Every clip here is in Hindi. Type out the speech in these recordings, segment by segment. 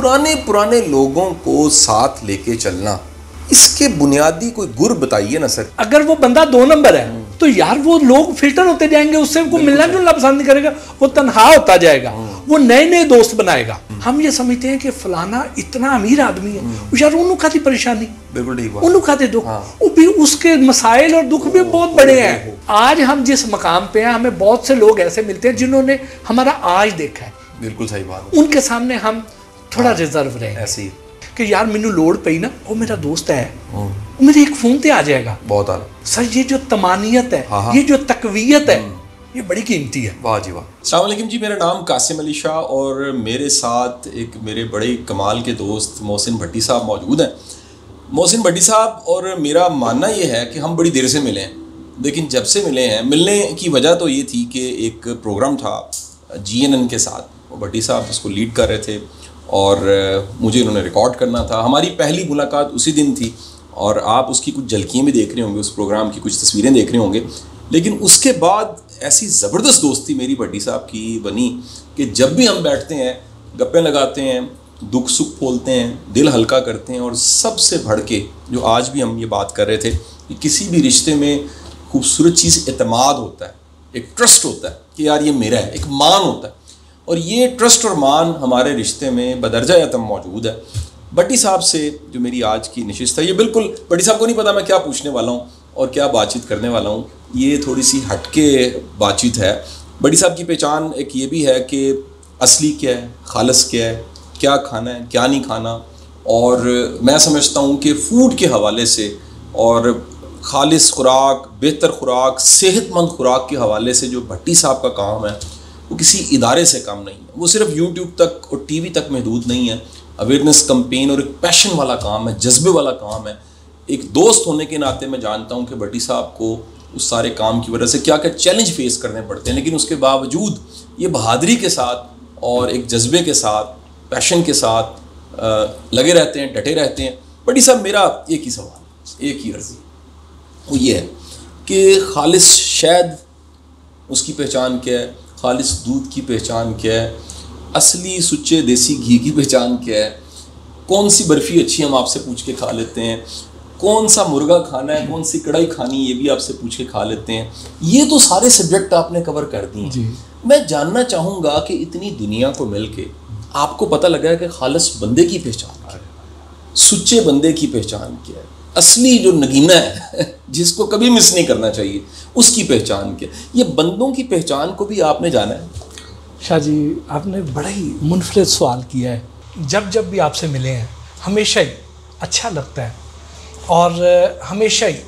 पुराने पुराने लोगों को साथ लेके चलना, इसके बुनियादी कोई गुर बताइए ना सर। अगर वो बंदा 2 नंबर है तो यार वो लोग फिल्टर होते जाएंगे, उससे को मिलना जुलना पसंद नहीं करेगा, वो तन्हा होता जाएगा, वो नए नए दोस्त बनाएगा। हम ये समझते हैं कि फलाना इतना अमीर आदमी है, यार उन्होंने खाती परेशानी, बिल्कुल ठीक बात, उन्होंने खाते दुख, वो भी उसके मसाइल और दुख भी बहुत बड़े हैं। आज हम जिस मकाम पे हैं, हमें बहुत से लोग ऐसे मिलते हैं जिन्होंने हमारा आज देखा है। बिल्कुल सही बात, उनके सामने हम थोड़ा रिजर्व रहे ऐसे ही कि यार मैनू लोड़ पई ना, वो मेरा दोस्त है, मेरे एक फोन पे आ जाएगा। बहुत आला सर, ये जो तमानियत है, ये जो तकवीयत है, ये बड़ी कीमती है। वाह जी वाह। अस्सलाम वालेकुम जी, मेरा नाम कासिम अली शाह और मेरे साथ एक मेरे बड़े कमाल के दोस्त मोहसिन भट्टी साहब मौजूद हैं। मोहसिन भट्टी साहब और मेरा मानना ये है कि हम बड़ी देर से मिले हैं, लेकिन जब से मिले हैं, मिलने की वजह तो ये थी कि एक प्रोग्राम था GNN के साथ, वो भट्टी साहब उसको लीड कर रहे थे और मुझे उन्होंने रिकॉर्ड करना था। हमारी पहली मुलाकात उसी दिन थी और आप उसकी कुछ झलकियाँ भी देख रहे होंगे, उस प्रोग्राम की कुछ तस्वीरें देख रहे होंगे। लेकिन उसके बाद ऐसी ज़बरदस्त दोस्ती मेरी भट्टी साहब की बनी कि जब भी हम बैठते हैं, गप्पे लगाते हैं, दुख सुख बोलते हैं, दिल हल्का करते हैं। और सबसे बढ़ के जो आज भी हम ये बात कर रहे थे कि किसी भी रिश्ते में खूबसूरत चीज़ एतमाद होता है, एक ट्रस्ट होता है कि यार ये मेरा है, एक मान होता है। और ये ट्रस्ट और मान हमारे रिश्ते में बदरजा अतम मौजूद है। भट्टी साहब से जो मेरी आज की नशिस्त है, ये बिल्कुल भट्टी साहब को नहीं पता मैं क्या पूछने वाला हूँ और क्या बातचीत करने वाला हूँ। ये थोड़ी सी हटके बातचीत है। भट्टी साहब की पहचान एक ये भी है कि असली क्या है, खालिस क्या है, क्या खाना है, क्या नहीं खाना। और मैं समझता हूँ कि फ़ूड के हवाले से और खालिस खुराक, बेहतर खुराक, सेहतमंद खुराक के हवाले से जो भट्टी साहब का काम है वो किसी इदारे से कम नहीं है। वो सिर्फ YouTube तक और TV तक महदूद नहीं है। अवेयरनेस कैंपेन और एक पैशन वाला काम है, जज्बे वाला काम है। एक दोस्त होने के नाते मैं जानता हूँ कि भट्टी साहब को उस सारे काम की वजह से क्या क्या चैलेंज फेस करने पड़ते हैं, लेकिन उसके बावजूद ये बहादुरी के साथ और एक जज्बे के साथ, पैशन के साथ लगे रहते हैं, डटे रहते हैं। भट्टी साहब, मेरा एक ही सवाल, एक ही अर्ज़ी, वो ये है कि खालिस शहद, उसकी पहचान क्या है? खालिस दूध की पहचान क्या है? असली सुच्चे देसी घी की पहचान क्या है? कौन सी बर्फ़ी अच्छी हम आपसे पूछ के खा लेते हैं? कौन सा मुर्गा खाना है, कौन सी कढ़ाई खानी, ये भी आपसे पूछ के खा लेते हैं। ये तो सारे सब्जेक्ट आपने कवर कर दिए। मैं जानना चाहूँगा कि इतनी दुनिया को मिल के आपको पता लगा है कि खालिस बंदे की पहचान क्या है, सुच्चे बंदे की पहचान क्या है, असली जो नगीना है जिसको कभी मिस नहीं करना चाहिए, उसकी पहचान क्या? ये बंदों की पहचान को भी आपने जाना है। शाह जी, आपने बड़ा ही मुनफरिद सवाल किया है। जब जब भी आपसे मिले हैं हमेशा ही अच्छा लगता है और हमेशा ही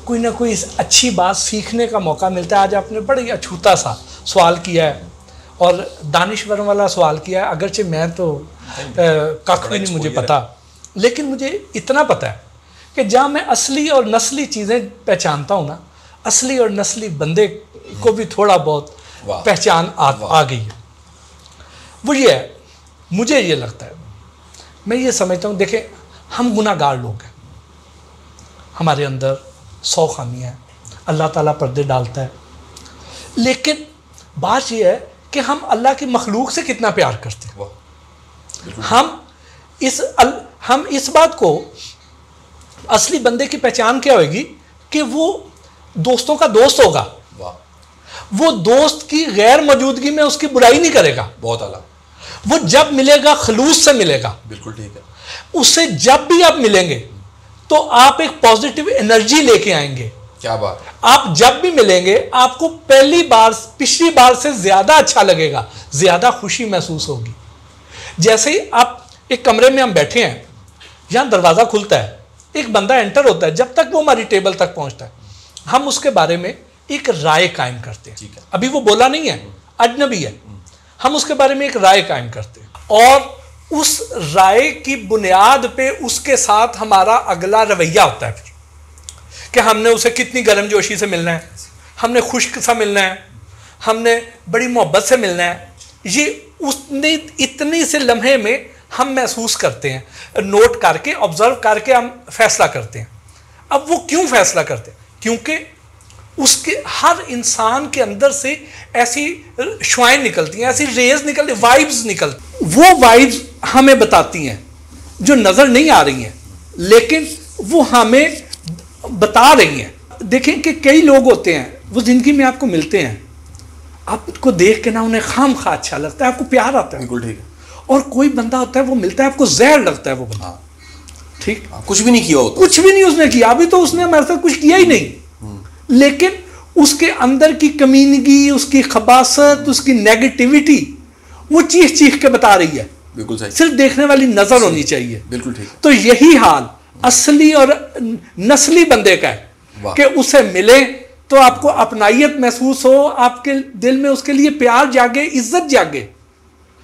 कोई ना कोई अच्छी बात सीखने का मौका मिलता है। आज आपने बड़ा ही अछूता सा सवाल किया है और दानिश्वर वाला सवाल किया है। अगरचे मैं तो कख भी नहीं मुझे पता, लेकिन मुझे इतना पता है कि जहाँ मैं असली और नस्ली चीज़ें पहचानता हूँ ना, असली और नस्ली बंदे को भी थोड़ा बहुत पहचान आ गई है। वो ये है, मुझे ये लगता है, मैं ये समझता हूँ, देखें हम गुनाहगार लोग हैं, हमारे अंदर 100 खामियाँ हैं, अल्लाह ताला पर्दे डालता है। लेकिन बात ये है कि हम अल्लाह की मखलूक से कितना प्यार करते हैं। हम इस बात को, असली बंदे की पहचान क्या होगी कि वो दोस्तों का दोस्त होगा, वो दोस्त की गैर मौजूदगी में उसकी बुराई नहीं करेगा। बहुत आला। वो जब मिलेगा खलूस से मिलेगा। बिल्कुल ठीक है। उससे जब भी आप मिलेंगे तो आप एक पॉजिटिव एनर्जी लेके आएंगे। क्या बात। आप जब भी मिलेंगे आपको पिछली बार से ज्यादा अच्छा लगेगा, ज्यादा खुशी महसूस होगी। जैसे ही आप एक कमरे में हम बैठे हैं, यहां दरवाजा खुलता है, एक बंदा एंटर होता है, जब तक वो हमारी टेबल तक पहुंचता है हम उसके बारे में एक राय कायम करते हैं। ठीक है, अभी वो बोला नहीं है, अजनबी है, हम उसके बारे में एक राय कायम करते हैं और उस राय की बुनियाद पे उसके साथ हमारा अगला रवैया होता है फिर कि हमने उसे कितनी गर्मजोशी से मिलना है, हमने खुश्क सा मिलना है, हमने बड़ी मोहब्बत से मिलना है। ये उसने इतनी से लम्हे में हम महसूस करते हैं, नोट करके, ऑब्जर्व करके हम फैसला करते हैं। अब वो क्यों फैसला करते हैं? क्योंकि उसके हर इंसान के अंदर से ऐसी शुआएं निकलती हैं, ऐसी रेज निकलती, वाइब्स निकलती, वो वाइब्स हमें बताती हैं जो नज़र नहीं आ रही हैं, लेकिन वो हमें बता रही हैं। देखें कि कई लोग होते हैं वो ज़िंदगी में आपको मिलते हैं, आपको देख के ना उन्हें खाम खा अच्छा लगता है, आपको प्यार आता है, बिल्कुल ठीक है। और कोई बंदा होता है वो मिलता है आपको जहर लगता है वो बंदा। ठीक, कुछ भी नहीं किया होता, कुछ भी नहीं उसने किया, अभी तो उसने हमारे साथ कुछ किया ही नहीं, लेकिन उसके अंदर की कमीनगी, उसकी खबासत, उसकी नेगेटिविटी वो चीख चीख के बता रही है। बिल्कुल सही। सिर्फ देखने वाली नजर होनी चाहिए। बिल्कुल ठीक। तो यही हाल असली और नस्ली बंदे का है कि उसे मिले तो आपको अपनाइयत महसूस हो, आपके दिल में उसके लिए प्यार जागे, इज्जत जागे।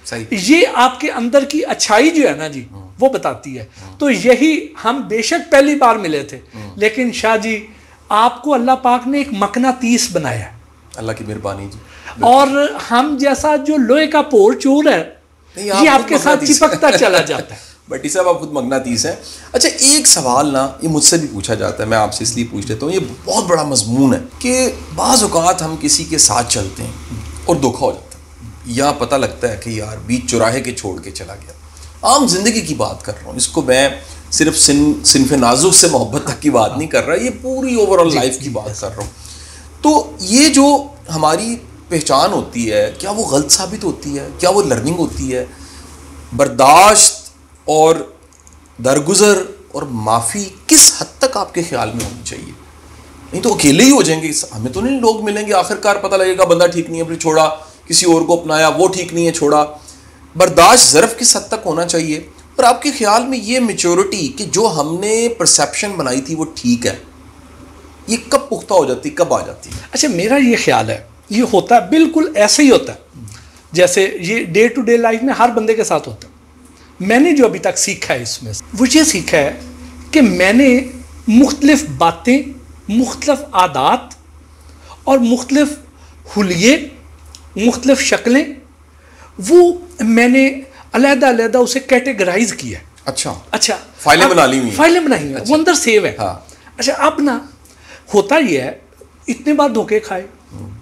सही। ये आपके अंदर की अच्छाई जो है ना जी, वो बताती है। तो यही हम बेशक पहली बार मिले थे, लेकिन शाह जी आपको अल्लाह पाक ने एक मकनातीस बनाया, अल्लाह की मेहरबानी जी। और हम जैसा जो लोहे का पोर चोर है ये आपके साथ चिपकता चला जाता है। भट्टी साहब आप खुद मगनातीस हैं। अच्छा, एक सवाल ना ये मुझसे भी पूछा जाता है, मैं आपसे इसलिए पूछ लेता हूँ, ये बहुत बड़ा मजमून है कि बाज़ औक़ात हम किसी के साथ चलते हैं और धोखा हो जाता है, या पता लगता है कि यार बीच चौराहे के छोड़ के चला गया। आम जिंदगी की बात कर रहा हूँ, इसको मैं सिर्फ सिनफ नाजुक से मोहब्बत तक की बात नहीं कर रहा, ये पूरी ओवरऑल लाइफ की बात कर रहा हूँ। तो ये जो हमारी पहचान होती है, क्या वो गलत साबित होती है? क्या वो लर्निंग होती है? बर्दाश्त और दरगुजर और माफ़ी किस हद तक आपके ख्याल में होनी चाहिए? नहीं तो अकेले ही हो जाएंगे, हमें तो नहीं लोग मिलेंगे, आखिरकार पता लगेगा बंदा ठीक नहीं है, फिर छोड़ा, किसी और को अपनाया, वो ठीक नहीं है, छोड़ा। बर्दाश्त ज़र्फ़ किस हद तक होना चाहिए? और आपके ख्याल में ये मैच्योरिटी कि जो हमने परसेप्शन बनाई थी वो ठीक है, ये कब पुख्ता हो जाती, कब आ जाती है? अच्छा, मेरा ये ख्याल है ये होता है बिल्कुल ऐसे ही होता है जैसे ये डे टू डे लाइफ में हर बंदे के साथ होता है। मैंने जो अभी तक सीखा है इसमें वो ये सीखा है कि मैंने मुख्तलिफ बातें, मुख्तलिफ आदात और मुख्तलिफ हुलिये, मुख्तलिफ शक्लें, वो मैंने अलहदा उसे कैटेगराइज किया। अच्छा, फाइलें बना ली हुई, फाइलें बनाई हैं, वो अंदर सेव है। हाँ। अच्छा, अब ना होता ये है, इतने बार धोखे खाए,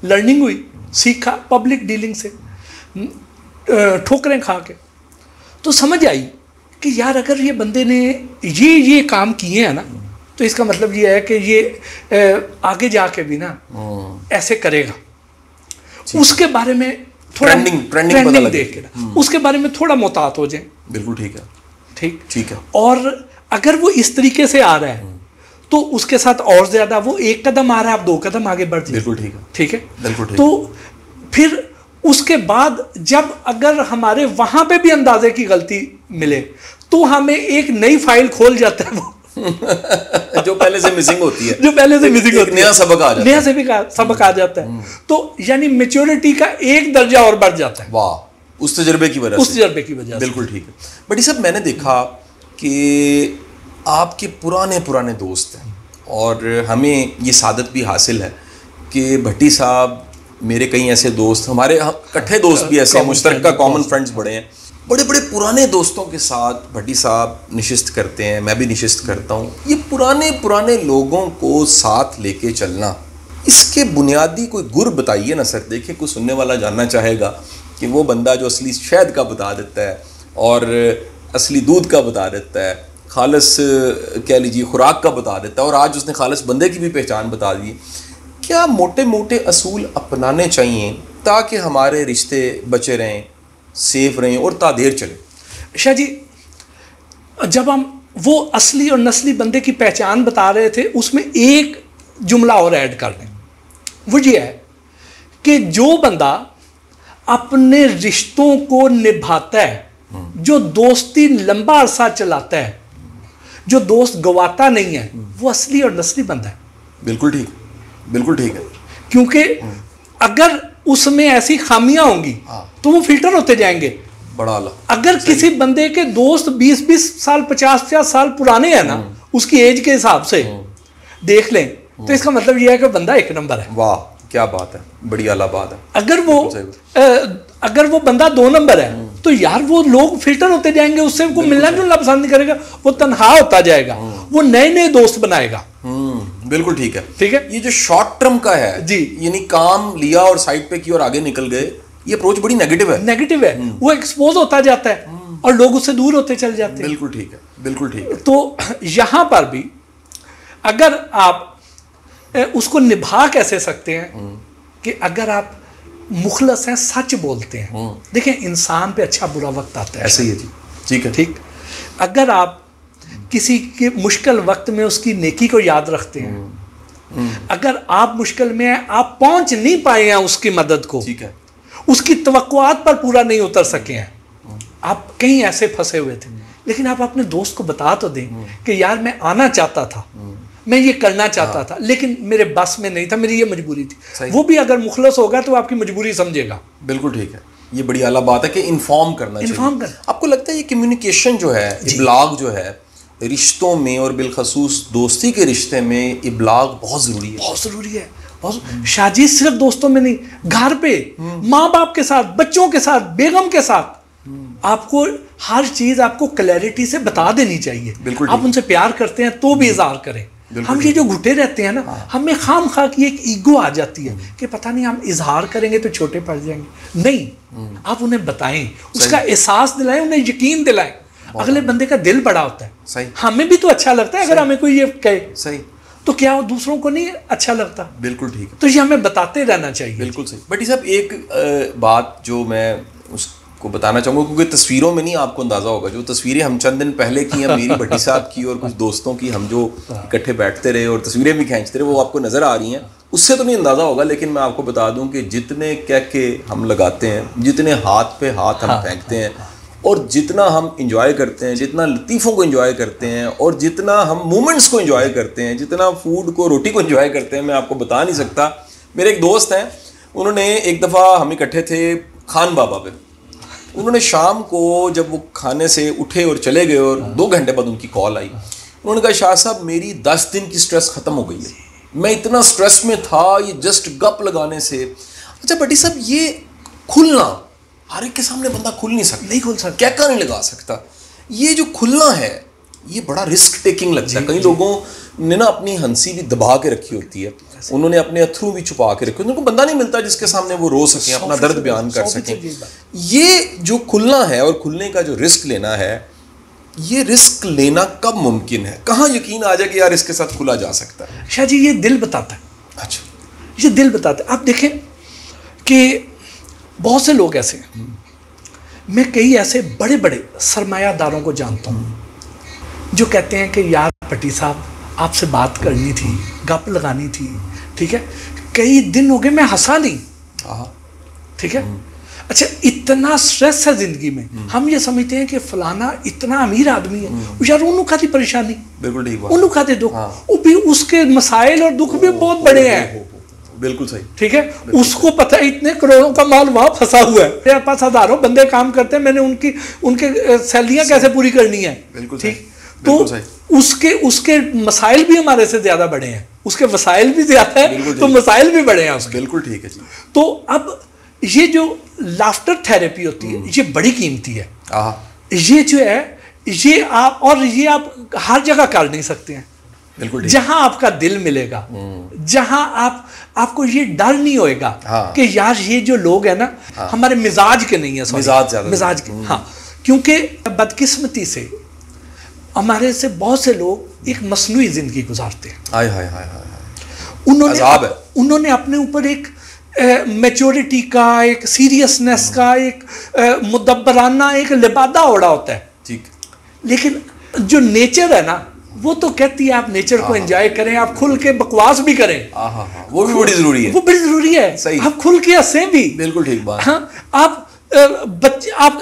लर्निंग हुई, सीखा पब्लिक डीलिंग से, ठोकरें खा के, तो समझ आई कि यार अगर ये बंदे ने ये काम किए हैं ना, तो इसका मतलब ये है कि ये आगे जाके भी ना ऐसे करेगा। उसके बारे में थोड़ा ट्रेंडिंग देख के ना उसके बारे में थोड़ा मोहतात हो जाए। बिल्कुल ठीक है। ठीक है। और अगर वो इस तरीके से आ रहा है तो उसके साथ और ज्यादा, वो एक कदम आ रहा है, आप 2 कदम आगे बढ़ जाए। बिल्कुल ठीक है। ठीक है, बिल्कुल ठीक। तो फिर उसके बाद जब अगर हमारे वहां पे भी अंदाजे की गलती मिले तो हमें एक नई फाइल खोल जाता है वो जो पहले से मिसिंग होती है, जो पहले से मिसिंग होती है, नया सबक आ जाता है, नया सबक आ जाता है। तो यानी मैच्योरिटी का एक दर्जा और बढ़ जाता है। वाह, उस तजर्बे की वजह से। उस तजर्बे की वजह से। बिल्कुल ठीक है। बट ये सब मैंने देखा कि आपके पुराने दोस्त हैं और हमें ये सादत भी हासिल है कि भट्टी साहब, मेरे कई ऐसे दोस्त, हमारे इकट्ठे दोस्त भी ऐसे मुश्तरका कॉमन फ्रेंड्स बड़े हैं, बड़े पुराने दोस्तों के साथ भट्टी साहब निशिस्त करते हैं, मैं भी निशिस्त करता हूँ। ये पुराने लोगों को साथ लेके चलना, इसके बुनियादी कोई गुर बताइए ना सर। देखिए, कोई सुनने वाला जानना चाहेगा कि वो बंदा जो असली शहद का बता देता है और असली दूध का बता देता है, खालिस कह लीजिए खुराक का बता देता है, और आज उसने खालिस बंदे की भी पहचान बता दी, क्या मोटे असूल अपनाने चाहिए ताकि हमारे रिश्ते बचे रहें, सेफ रहें और तादेर चले? शाह जी, जब हम वो असली और नस्ली बंदे की पहचान बता रहे थे, उसमें एक जुमला और ऐड कर दें। वो ये है कि जो बंदा अपने रिश्तों को निभाता है, जो दोस्ती लंबा अरसा चलाता है, जो दोस्त गवाता नहीं है, वो असली और नस्ली बंदा है। बिल्कुल ठीक, बिल्कुल ठीक है। क्योंकि अगर उसमें ऐसी खामियां होंगी तो वो फिल्टर होते जाएंगे। बड़ा आला। अगर किसी बंदे के दोस्त 20 साल 50 साल पुराने हैं ना, उसकी एज के हिसाब से देख लें, तो इसका मतलब यह है कि बंदा एक नंबर है। वाह, क्या बात है, बड़ी आला बात है। अगर वो बंदा 2 नंबर है तो यार वो लोग फिल्टर होते जाएंगे, उससे उनको मिलना जुलना पसंद नहीं करेगा, वो तन्हा होता जाएगा, वो नए दोस्त बनाएगा। बिल्कुल ठीक है। ठीक है, ये जो शॉर्ट टर्म का है जी, यानी काम लिया और साइड पे की और आगे निकल गए, ये अप्रोच बड़ी नेगेटिव है। नेगेटिव है, वो एक्सपोज होता जाता है और लोग उससे दूर होते चल जाते हैं। बिल्कुल ठीक है, बिल्कुल ठीक है। तो यहां पर भी अगर आप उसको निभा कैसे सकते हैं कि अगर आप मुखलस हैं, सच बोलते हैं। देखिए, इंसान पे अच्छा बुरा वक्त आता है, ऐसे ही है जी, ठीक है। ठीक, अगर आप किसी के मुश्किल वक्त में उसकी नेकी को याद रखते हैं, अगर आप मुश्किल में हैं, आप पहुंच नहीं पाए हैं उसकी मदद को, ठीक है, उसकी तवक्कुआत पर पूरा नहीं उतर सके हैं, आप कहीं ऐसे फंसे हुए थे, लेकिन आप अपने दोस्त को बता तो दें कि यार मैं आना चाहता था, मैं ये करना चाहता था, लेकिन मेरे बस में नहीं था, मेरी ये मजबूरी थी। वो भी अगर मुखलस होगा तो आपकी मजबूरी समझेगा। बिल्कुल ठीक है, ये बड़ी आला बात है कि इन्फॉर्म करना चाहिए। आपको लगता है ये कम्युनिकेशन जो है, इब्लाग जो है रिश्तों में और बिलखसूस दोस्ती के रिश्ते में इब्लाग बहुत ज़रूरी है? बहुत ज़रूरी है, बहुत। शादी सिर्फ दोस्तों में नहीं, घर पे माँ बाप के साथ, बच्चों के साथ, बेगम के साथ, आपको हर चीज़ आपको क्लैरिटी से बता देनी चाहिए। बिल्कुल, आप उनसे प्यार करते हैं तो भी इजहार करें। हम ये जो घुटे रहते हैं ना, हमें खाम खा की एक ईगो आ जाती है कि पता नहीं हम इजहार करेंगे तो छोटे पड़ जाएंगे। नहीं, आप उन्हें बताएं, उसका एहसास दिलाएं, उन्हें यकीन दिलाएं। अगले बंदे का दिल बड़ा होता है, सही, हमें भी तो अच्छा लगता है अगर हमें कोई ये कहे, सही, तो क्या दूसरों को नहीं अच्छा लगता? बिल्कुल ठीक है, तो ये हमें बताते रहना चाहिए। बिल्कुल सही। बट ये सब एक बात जो मैं उसको बताना चाहूँगा, क्योंकि तस्वीरों में नहीं आपको अंदाज़ा होगा, जो तस्वीरें हम चंद दिन पहले की हैं, मेरी भट्टी साहब की और कुछ दोस्तों की, हम जो इकट्ठे बैठते रहे और तस्वीरें भी खींचते रहे, वो आपको नज़र आ रही हैं, उससे तो नहीं अंदाज़ा होगा। लेकिन मैं आपको बता दूं कि जितने क्या के हम लगाते हैं, जितने हाथ पे हाथ हम फेंकते हैं, और जितना हम इंजॉय करते हैं, जितना लतीफ़ों को इंजॉय करते हैं, और जितना हम मोमेंट्स को इंजॉय करते हैं, जितना फूड को, रोटी को इंजॉय करते हैं, मैं आपको बता नहीं सकता। मेरे एक दोस्त हैं, उन्होंने एक दफ़ा हम इकट्ठे थे खान बाबा पे, उन्होंने शाम को जब वो खाने से उठे और चले गए और 2 घंटे बाद उनकी कॉल आई, उन्होंने कहा शाह साहब मेरी 10 दिन की स्ट्रेस ख़त्म हो गई है, मैं इतना स्ट्रेस में था, ये जस्ट गप लगाने से। अच्छा भट्टी साहब, ये खुलना, हर एक के सामने बंदा खुल नहीं सकता, नहीं खुल सकता, क्या नहीं लगा सकता, ये जो खुलना है ये बड़ा रिस्क टेकिंग लगता है। कई लोगों ने ना अपनी हंसी भी दबा के रखी होती है, उन्होंने अपने अथरू भी छुपा के रखे, उनको बंदा नहीं मिलता जिसके सामने वो रो सकें, अपना दर्द बयान कर सकें। ये जो खुलना है और खुलने का जो रिस्क लेना है, ये रिस्क लेना कब मुमकिन है, कहाँ यकीन आ जाए कि यार इसके साथ खुला जा सकता है? शाह जी, ये दिल बताता है। अच्छा, ये दिल बताता है। आप देखें कि बहुत से लोग ऐसे हैं, मैं कई ऐसे बड़े बड़े सरमायादारों को जानता हूँ जो कहते हैं कि यार भट्टी साहब आपसे बात करनी थी, गप लगानी थी, ठीक है, कई दिन हो गए मैं हंसा नहीं, ठीक है। अच्छा, इतना स्ट्रेस है जिंदगी में, हम ये समझते हैं कि फलाना इतना अमीर आदमी है, यार उन्होंने खाती परेशानी, बिल्कुल ठीक बात, उन्होंने खाते दुख, वो भी उसके मसाइल और दुख भी बहुत बड़े हैं, बिल्कुल सही, ठीक है। उसको पता है इतने करोड़ों का माल वहां फंसा हुआ है, मेरे पास हजारों बंदे काम करते हैं, मैंने उनके सैलरियां कैसे पूरी करनी है, ठीक। तो उसके मसाइल भी हमारे से ज्यादा बड़े हैं, उसके वसाइल भी ज्यादा है तो मसाइल भी बड़े हैं उसके। बिल्कुल ठीक है जी। तो अब ये जो लाफ्टर थेरेपी होती है, ये बड़ी कीमती है। ये जो है, ये आप हर जगह कर नहीं सकते हैं। बिल्कुल, जहां आपका दिल मिलेगा, जहां आपको ये डर नहीं होएगा कि यार ये जो लोग है ना हमारे मिजाज के नहीं है, मिजाज के, हाँ, क्योंकि बदकिस्मती से हमारे से बहुत से लोग एक मसनूई जिंदगी गुजारते हैं। हाय हाय हाय हाय, उन्होंने अपने ऊपर एक मैच्योरिटी का, एक सीरियसनेस का, एक मुदब्बराना एक लिबादा ओढ़ा होता है, ठीक। लेकिन जो नेचर है ना, वो तो कहती है आप नेचर को एंजॉय करें, आप खुल के बकवास भी करें, वो भी बड़ी जरूरी है, वो बड़ी जरूरी है, सही। आप खुल के हंसें भी, बिल्कुल ठीक बात। हाँ, आप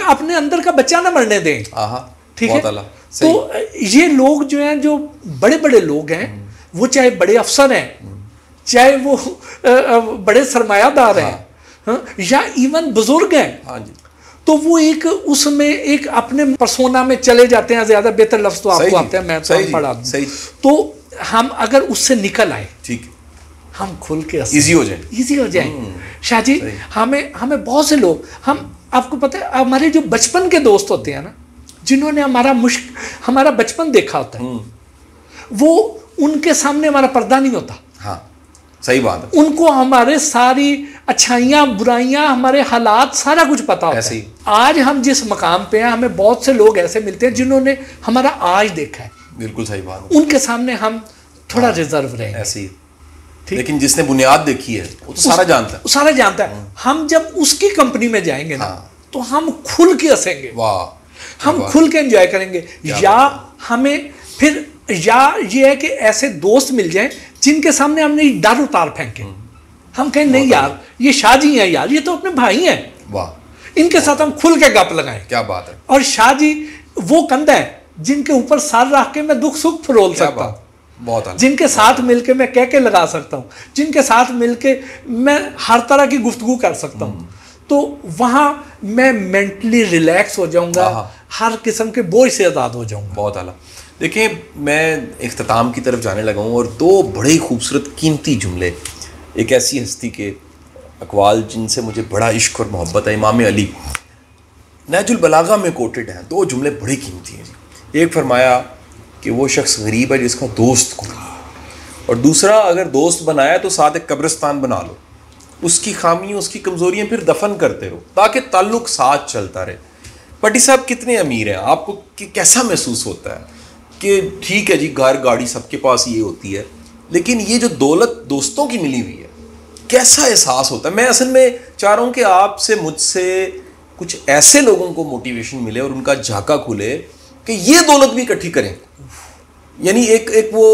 अपने अंदर का बच्चा ना मरने दें, ठीक है। तो ये लोग जो हैं, जो बड़े बड़े लोग हैं, वो चाहे बड़े अफसर हैं, चाहे वो बड़े सरमायादार हैं, या इवन बुजुर्ग हैं, तो वो एक उसमें एक अपने पर्सोना में चले जाते हैं। ज्यादा बेहतर लफ्ज तो आपको आते हैं, मैं तो पढ़ा, तो हम अगर उससे निकल आए, ठीक, हम खुल के इजी हो जाए शाह जी। हमें बहुत से लोग, हम आपको पता है, हमारे जो बचपन के दोस्त होते हैं ना, जिन्होंने हमारा बचपन देखा होता है, वो उनके सामने हमारा पर्दा नहीं होता। हाँ, सही बात है। उनको हमारे सारी अच्छाइयाँ बुराइयाँ, हमारे हालात, सारा कुछ पता होता है। आज हम जिस मकाम पे हैं, हमें बहुत से लोग ऐसे मिलते हैं जिन्होंने हमारा आज देखा है। बिल्कुल सही बात है। उनके सामने हम थोड़ा रिजर्व रहेंगे। ऐसे ही। लेकिन जिसने बुनियाद देखी है वो तो सारा जानता है। सारा जानता है। हम जब उसकी कंपनी में जाएंगे ना, तो हम खुल के हंसेंगे। वाह, हम खुल के एंजॉय करेंगे। या हमें फिर या ये है कि ऐसे दोस्त मिल जाएं जिनके सामने हमने डर उतार फेंके। हम कहें नहीं यार, ये शाहजी हैं यार, ये तो अपने भाई हैं। वाह, इनके साथ हम खुल के गप लगाएं। क्या बात है। और शाहजी वो कंधा है जिनके ऊपर सर रख के मैं दुख सुख फरोल सकता हूँ। बहुत, जिनके साथ मिलके मैं कह के लगा सकता हूँ, जिनके साथ मिलके मैं हर तरह की गुफ्तगू कर सकता हूँ। तो वहाँ मैं मेंटली रिलैक्स हो जाऊँगा, हर किस्म के बोझ से आज़ाद हो जाऊँगा। बहुत आला। देखिए, मैं इख्तिताम की तरफ जाने लगा हूँ और दो बड़े ही खूबसूरत कीमती जुमले एक ऐसी हस्ती के अक़वाल जिनसे मुझे बड़ा इश्क और मोहब्बत है, इमाम अली, नहजुल बलागा में कोटेड हैं। दो जुमले बड़े कीमती हैं। एक फरमाया कि वो शख्स गरीब है जिसका दोस्त को, और दूसरा अगर दोस्त बनाया तो साथ एक कब्रिस्तान बना लो, उसकी खामियाँ उसकी कमज़ोरियाँ फिर दफन करते रहो ताकि ताल्लुक़ साथ चलता रहे। भट्टी साहब कितने अमीर हैं, आपको कैसा महसूस होता है कि ठीक है जी, घर गाड़ी सबके पास ये होती है, लेकिन ये जो दौलत दोस्तों की मिली हुई है, कैसा एहसास होता है? मैं असल में चाह रहा हूँ कि आपसे मुझसे कुछ ऐसे लोगों को मोटिवेशन मिले और उनका झाका खुले कि ये दौलत भी इकट्ठी करें। यानी एक वो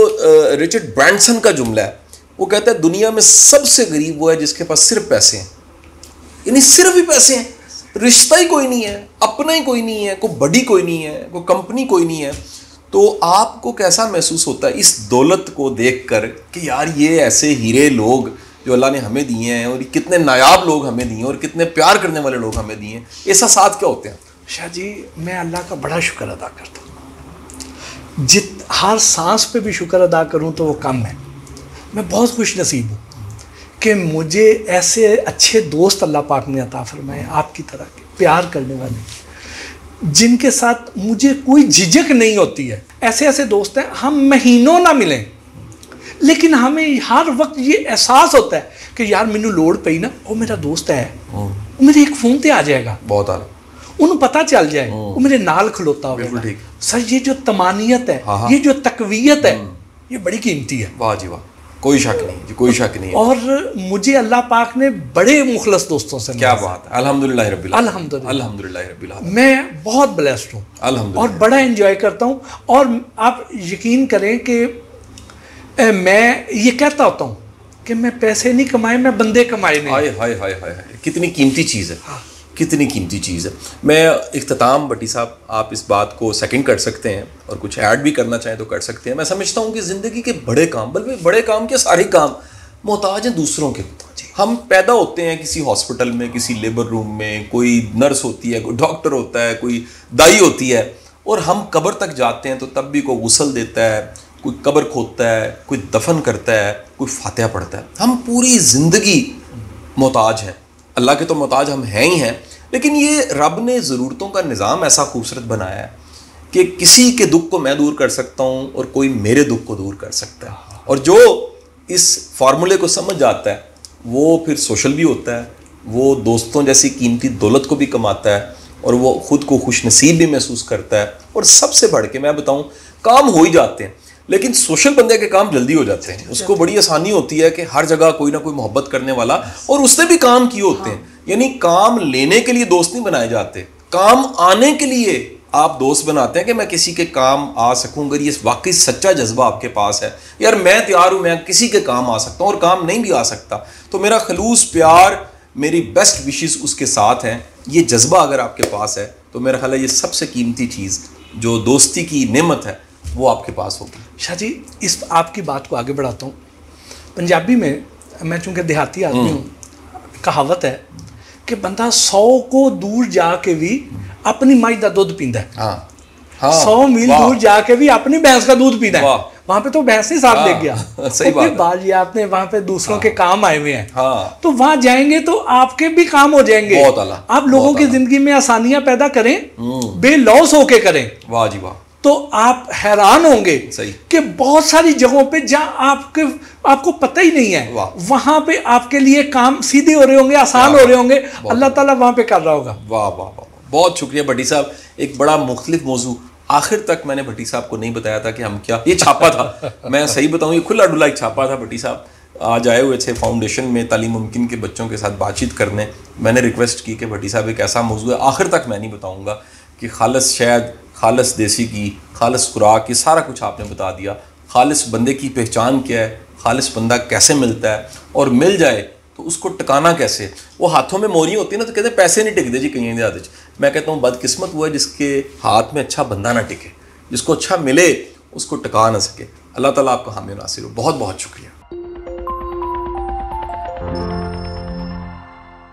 रिचर्ड ब्रांसन का जुमला है, वो कहता है दुनिया में सबसे गरीब वो है जिसके पास सिर्फ पैसे हैं। यानी सिर्फ ही पैसे हैं, रिश्ता ही कोई नहीं है, अपना ही कोई नहीं है, कोई बड़ी कोई नहीं है, कोई कंपनी कोई नहीं है। तो आपको कैसा महसूस होता है इस दौलत को देखकर कि यार ये ऐसे हीरे लोग जो अल्लाह ने हमें दिए हैं, और कितने नायाब लोग हमें दिए हैं, और कितने प्यार करने वाले लोग हमें दिए हैं, ऐसा साथ क्या होते हैं? शाह जी, मैं अल्लाह का बड़ा शुक्र अदा करता हूँ। हर सांस पे भी शुक्र अदा करूँ तो वो कम है। मैं बहुत खुश नसीब हूँ कि मुझे ऐसे अच्छे दोस्त अल्लाह पाक ने अता फरमाए, आपकी तरह के प्यार करने वाले, जिनके साथ मुझे कोई झिझक नहीं होती है। ऐसे ऐसे दोस्त हैं, हम महीनों ना मिलें लेकिन हमें हर वक्त ये एहसास होता है कि यार मैनू लोड़ पई ना, वो मेरा दोस्त है, मेरे एक फ़ोन पे आ जाएगा। बहुत आला। उन्हें पता चल जाए, वो मेरे नाल खलोता होगा। बिल्कुल ठीक सर, ये जो तमानियत है, ये जो तकवीयत है, ये बड़ी कीमती है। वाह जी वाह, कोई शक नहीं जी, कोई शक नहीं है। और मुझे अल्लाह पाक ने बड़े मुखलस दोस्तों से, क्या बात है, अल्हम्दुलिल्लाह रब्बिल आलमीन, अल्हम्दुलिल्लाह रब्बिल आलमीन। मैं बहुत ब्लेस्ड हूँ अल्हम्दुलिल्लाह, और बड़ा एंजॉय करता हूँ। और आप यकीन करें कि मैं ये कहता होता हूँ कि मैं पैसे नहीं कमाए, मैं बंदे कमाए नहीं। हाय हाय हाय हाय, कितनी कीमती चीज़ है, कितनी कीमती चीज़ है। मैं इख्तिताम भट्टी साहब, आप इस बात को सेकंड कर सकते हैं और कुछ ऐड भी करना चाहें तो कर सकते हैं। मैं समझता हूँ कि ज़िंदगी के बड़े काम, बल्कि बड़े काम के सारे काम मोहताज हैं दूसरों के। हम पैदा होते हैं किसी हॉस्पिटल में, किसी लेबर रूम में, कोई नर्स होती है, कोई डॉक्टर होता है, कोई दाई होती है, और हम कब्र तक जाते हैं तो तब भी कोई गुस्ल देता है, कोई कब्र खोदता है, कोई दफन करता है, कोई फातिहा पढ़ता है। हम पूरी ज़िंदगी मोहताज हैं। अल्लाह के तो मोहताज हम हैं ही हैं, लेकिन ये रब ने ज़रूरतों का निज़ाम ऐसा खूबसूरत बनाया है कि किसी के दुख को मैं दूर कर सकता हूँ और कोई मेरे दुख को दूर कर सकता है। और जो इस फार्मूले को समझ जाता है वो फिर सोशल भी होता है, वो दोस्तों जैसी कीमती दौलत को भी कमाता है, और वो ख़ुद को खुशनसीब भी महसूस करता है। और सबसे बढ़ के मैं बताऊँ, काम हो ही जाते हैं, लेकिन सोशल बंदे के काम जल्दी हो जाते हैं। उसको बड़ी आसानी होती है कि हर जगह कोई ना कोई मोहब्बत करने वाला, और उसने भी काम किए होते हैं। यानी काम लेने के लिए दोस्त नहीं बनाए जाते, काम आने के लिए आप दोस्त बनाते हैं कि मैं किसी के काम आ सकूं। अगर ये वाकई सच्चा जज्बा आपके पास है, यार मैं तैयार हूं, मैं किसी के काम आ सकता हूं, और काम नहीं भी आ सकता तो मेरा खलूस प्यार, मेरी बेस्ट विशेस उसके साथ हैं, ये जज्बा अगर आपके पास है तो मेरा ख्याल है ये सबसे कीमती चीज़ जो दोस्ती की नेमत है वो आपके पास होगी। शाह जी, इस आपकी बात को आगे बढ़ाता हूँ। पंजाबी में, मैं चूँकि देहाती आदमी हूँ, कहावत है कि बंदा 100 को दूर जाके भी अपनी मई का दूध पींदा है। हाँ, हाँ, 100 मील दूर जाके भी अपनी भैंस का दूध पीना है। वहाँ पे तो भैंस ही साथ ले गया। सही बात है। बात ये आपने वहाँ पे दूसरों के काम आए हुए हैं, हाँ, तो वहाँ जाएंगे तो आपके भी काम हो जाएंगे। बहुत आला, आप लोगों की जिंदगी में आसानियां पैदा करें, बेलौस होके करें। वाह जी वाह, तो आप हैरान होंगे सही। कि बहुत सारी जगहों पे जहां आपको पता ही नहीं है, वहां पे आपके लिए काम सीधे हो रहे होंगे, आसान हो रहे होंगे, अल्लाह ताला वहां पे कर रहा होगा। वाह वाह वाह, बहुत शुक्रिया भट्टी साहब। एक बड़ा मुख्तलिफ मौजू आखिर तक मैंने भट्टी साहब को नहीं बताया था कि हम क्या, ये छापा था, मैं सही बताऊं ये खुला डुला एक छापा था। भट्टी साहब आज आए हुए थे फाउंडेशन में तालीम मुमकिन के बच्चों के साथ बातचीत करने। मैंने रिक्वेस्ट की कि भट्टी साहब एक ऐसा मौजू है आखिर तक मैं नहीं बताऊंगा कि खालिस शहद, खालिस देसी घी, खालिस खुराक, ये सारा कुछ आपने बता दिया। खालिस बंदे की पहचान क्या है, खालिस बंदा कैसे मिलता है, और मिल जाए तो उसको टिकाना कैसे। वो हाथों में मोरी होती है ना, तो कहते हैं पैसे नहीं टिकते जी कहीं ज़्यादा। मैं कहता हूँ बदकिस्मत वो है जिसके हाथ में अच्छा बंदा ना टिके, जिसको अच्छा मिले उसको टिका ना सके। अल्लाह ताला आपका हामी नासिर हो। बहुत बहुत शुक्रिया।